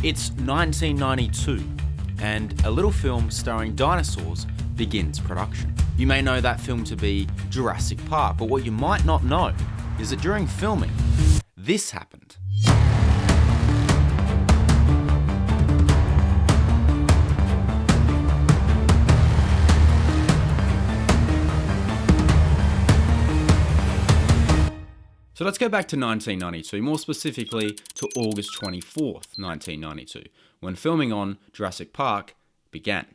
It's 1992, and a little film starring dinosaurs begins production. You may know that film to be Jurassic Park, but what you might not know is that during filming, this happened. So let's go back to 1992, more specifically to August 24th, 1992, when filming on Jurassic Park began.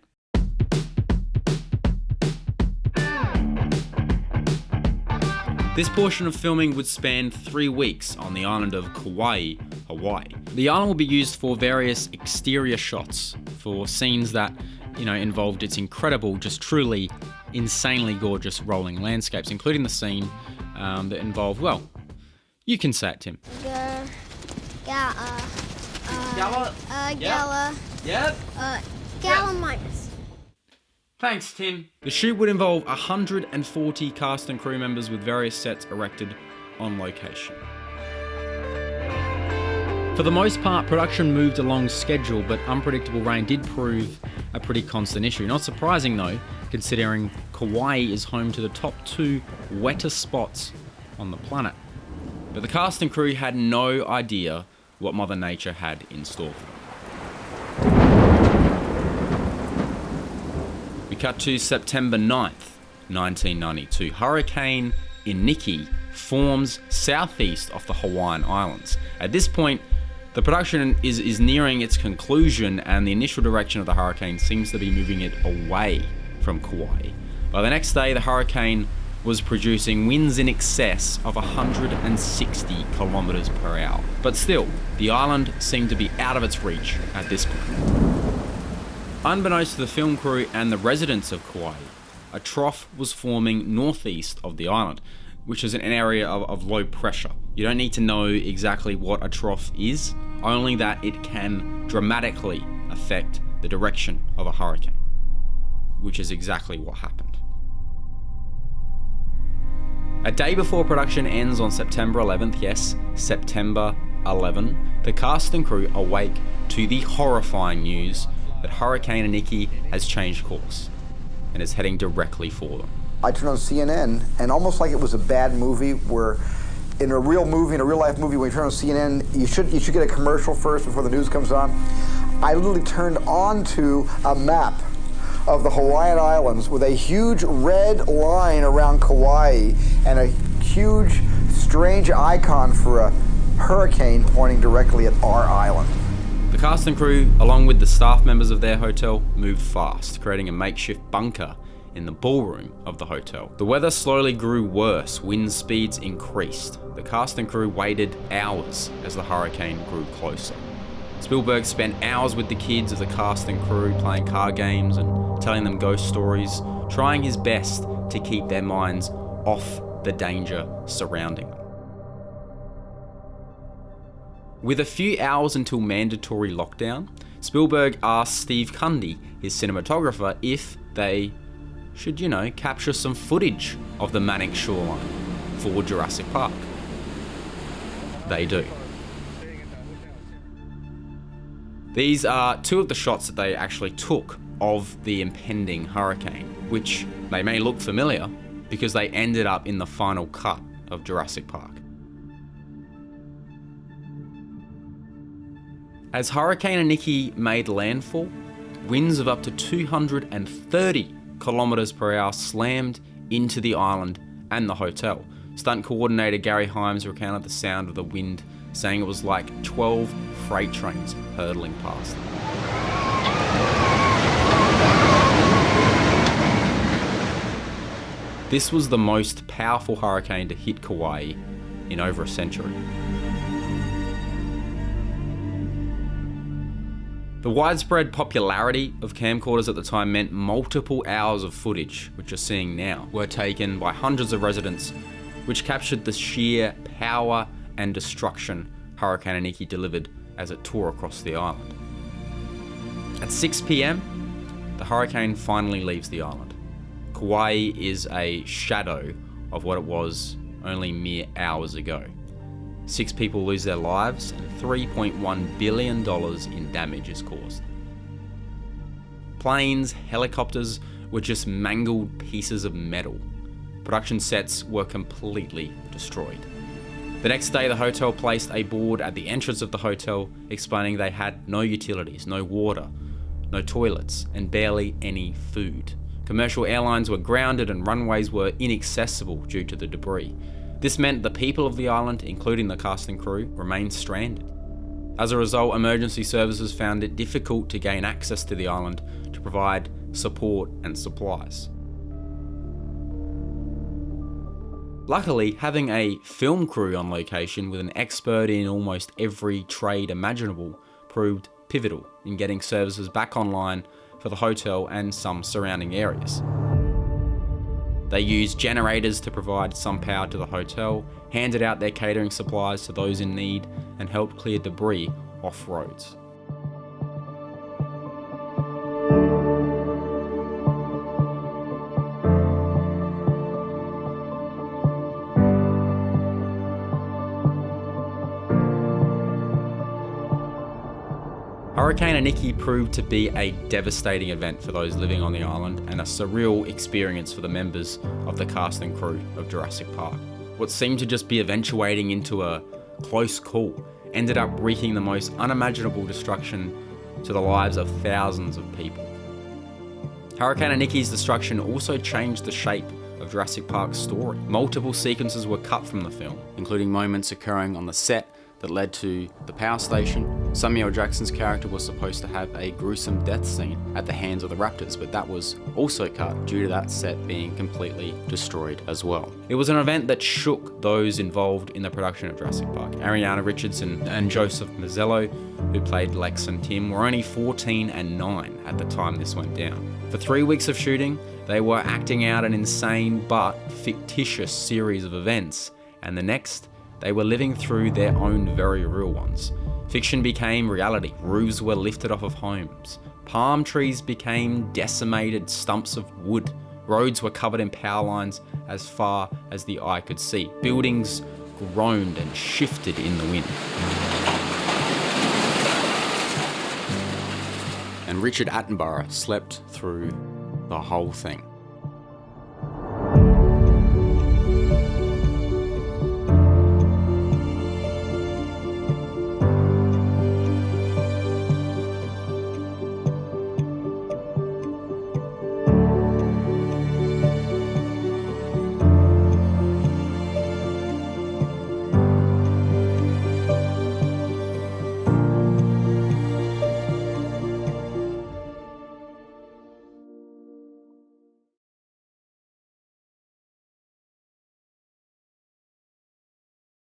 This portion of filming would span 3 weeks on the island of Kauai, Hawaii. The island will be used for various exterior shots, for scenes that, involved its incredible, just truly insanely gorgeous rolling landscapes, including the scene that involved, you can say it, Tim. Gallimimus. Thanks, Tim. The shoot would involve 140 cast and crew members with various sets erected on location. For the most part, production moved along schedule, but unpredictable rain did prove a pretty constant issue. Not surprising though, considering Kauai is home to the top 2 wettest spots on the planet. But the cast and crew had no idea what Mother Nature had in store for them. We cut to September 9th, 1992. Hurricane Iniki forms southeast of the Hawaiian Islands. At this point, the production is nearing its conclusion, and the initial direction of the hurricane seems to be moving it away from Kauai. By the next day, the hurricane was producing winds in excess of 160 kilometers per hour. But still, the island seemed to be out of its reach at this point. Unbeknownst to the film crew and the residents of Kauai, a trough was forming northeast of the island, which is an area of low pressure. You don't need to know exactly what a trough is, only that it can dramatically affect the direction of a hurricane, which is exactly what happened. A day before production ends on September 11th, yes, September 11, the cast and crew awake to the horrifying news that Hurricane Iniki has changed course and is heading directly for them. I turned on CNN, and almost like it was a bad movie, where in a real life movie, when you turn on CNN, you should get a commercial first before the news comes on. I literally turned on to a map of the Hawaiian Islands with a huge red line around Kauai and a huge, strange icon for a hurricane pointing directly at our island. The cast and crew, along with the staff members of their hotel, moved fast, creating a makeshift bunker in the ballroom of the hotel. The weather slowly grew worse, wind speeds increased. The cast and crew waited hours as the hurricane grew closer. Spielberg spent hours with the kids of the cast and crew playing card games and telling them ghost stories, trying his best to keep their minds off the danger surrounding them. With a few hours until mandatory lockdown, Spielberg asked Steve Cundy, his cinematographer, if they should, capture some footage of the manic shoreline for Jurassic Park. They do. These are 2 of the shots that they actually took of the impending hurricane, which they may look familiar because they ended up in the final cut of Jurassic Park. As Hurricane Iniki made landfall, winds of up to 230 kilometers per hour slammed into the island and the hotel. Stunt coordinator Gary Himes recounted the sound of the wind, saying it was like 12 freight trains hurtling past. This was the most powerful hurricane to hit Kauai in over a century. The widespread popularity of camcorders at the time meant multiple hours of footage, which you're seeing now, were taken by hundreds of residents, which captured the sheer power and destruction Hurricane Iniki delivered as it tore across the island. At 6 p.m, the hurricane finally leaves the island. Kauai is a shadow of what it was only mere hours ago. 6 people lose their lives, and $3.1 billion in damage is caused. Planes, helicopters were just mangled pieces of metal. Production sets were completely destroyed. The next day, the hotel placed a board at the entrance of the hotel explaining they had no utilities, no water, no toilets, and barely any food. Commercial airlines were grounded and runways were inaccessible due to the debris. This meant the people of the island, including the cast and crew, remained stranded. As a result, emergency services found it difficult to gain access to the island to provide support and supplies. Luckily, having a film crew on location with an expert in almost every trade imaginable proved pivotal in getting services back online for the hotel and some surrounding areas. They used generators to provide some power to the hotel, handed out their catering supplies to those in need, and helped clear debris off roads. Hurricane Iniki proved to be a devastating event for those living on the island and a surreal experience for the members of the cast and crew of Jurassic Park. What seemed to just be eventuating into a close call ended up wreaking the most unimaginable destruction to the lives of thousands of people. Hurricane Iniki's destruction also changed the shape of Jurassic Park's story. Multiple sequences were cut from the film, including moments occurring on the set that led to the power station. Samuel Jackson's character was supposed to have a gruesome death scene at the hands of the raptors, but that was also cut due to that set being completely destroyed as well. It was an event that shook those involved in the production of Jurassic Park. Ariana Richardson and Joseph Mazzello, who played Lex and Tim, were only 14 and 9 at the time this went down. For 3 weeks of shooting, they were acting out an insane but fictitious series of events, and the next, they were living through their own very real ones. Fiction became reality. Roofs were lifted off of homes. Palm trees became decimated stumps of wood. Roads were covered in power lines as far as the eye could see. Buildings groaned and shifted in the wind. And Richard Attenborough slept through the whole thing.